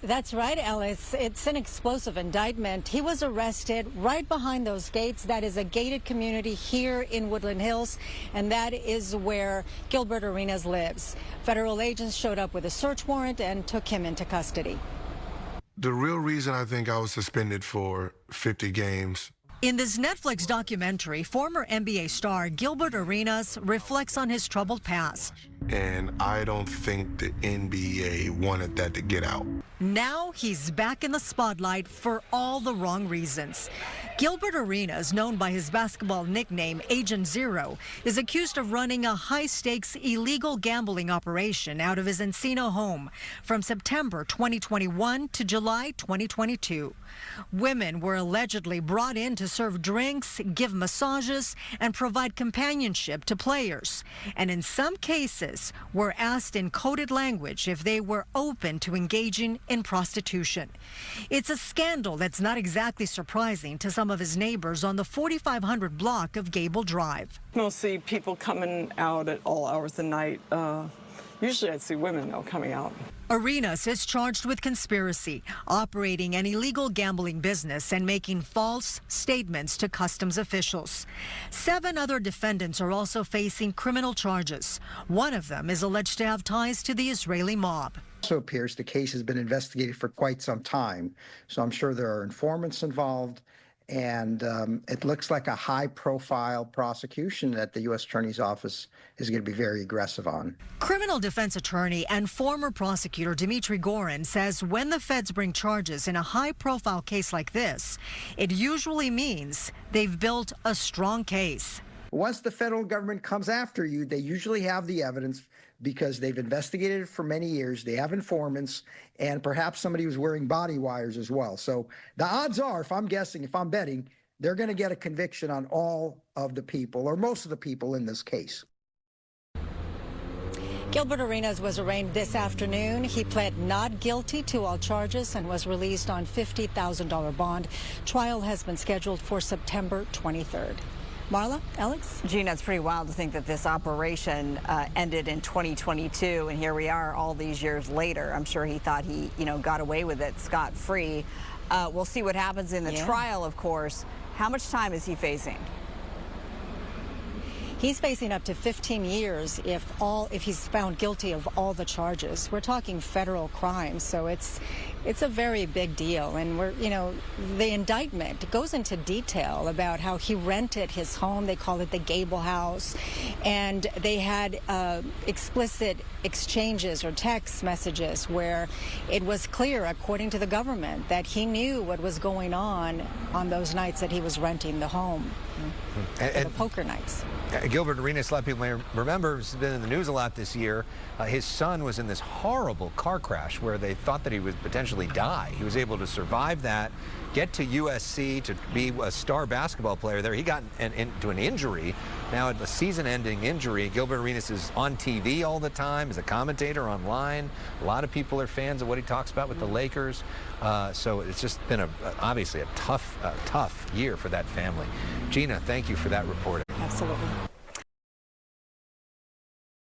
That's right, Ellis. It's an explosive indictment. He was arrested right behind those gates. That is a gated community here in Woodland Hills, and that is where Gilbert Arenas lives. Federal agents showed up with a search warrant and took him into custody. The real reason I think I was suspended for 50 games. In this Netflix documentary, former NBA star Gilbert Arenas reflects on his troubled past. And I don't think the NBA wanted that to get out. Now he's back in the spotlight for all the wrong reasons. Gilbert Arenas, known by his basketball nickname Agent Zero, is accused of running a high-stakes illegal gambling operation out of his Encino home from September 2021 to July 2022. Women were allegedly brought in to serve drinks, give massages, and provide companionship to players. And in some cases, were asked in coded language if they were open to engaging in prostitution. It's a scandal that's not exactly surprising to some of his neighbors on the 4500 block of Gable Drive. You'll see people coming out at all hours of the night. Usually I'd see women, though, coming out. Arenas is charged with conspiracy, operating an illegal gambling business and making false statements to customs officials. 7 other defendants are also facing criminal charges. One of them is alleged to have ties to the Israeli mob. It also appears the case has been investigated for quite some time, so I'm sure there are informants involved. And it looks like a high-profile prosecution that the U.S. Attorney's Office is going to be very aggressive on. Criminal defense attorney and former prosecutor Dimitri Gorin says when the feds bring charges in a high-profile case like this, it usually means they've built a strong case. Once the federal government comes after you, they usually have the evidence because they've investigated it for many years. They have informants, and perhaps somebody was wearing body wires as well. So the odds are, if I'm betting, they're going to get a conviction on all of the people, or most of the people in this case. Gilbert Arenas was arraigned this afternoon. He pled not guilty to all charges and was released on $50,000 bond. Trial has been scheduled for September 23rd. Marla, Alex? Gina, it's pretty wild to think that this operation ended in 2022, and here we are all these years later. I'm sure he thought he, got away with it scot-free. We'll see what happens in the trial, of course. How much time is he facing? He's facing up to 15 years if he's found guilty of all the charges. We're talking federal crimes, so it's a very big deal. And the indictment goes into detail about how he rented his home. They call it the Gable House, and they had explicit exchanges or text messages where it was clear, according to the government, that he knew what was going on those nights that he was renting the home, the poker nights. Gilbert Arenas, a lot of people may remember, has been in the news a lot this year. His son was in this horrible car crash where they thought that he would potentially die. He was able to survive that, get to USC to be a star basketball player there. He got into an injury, now a season-ending injury. Gilbert Arenas is on TV all the time, is a commentator online. A lot of people are fans of what he talks about with the Lakers. So it's just been obviously a tough year for that family. Gina, thank you for that report. Absolutely.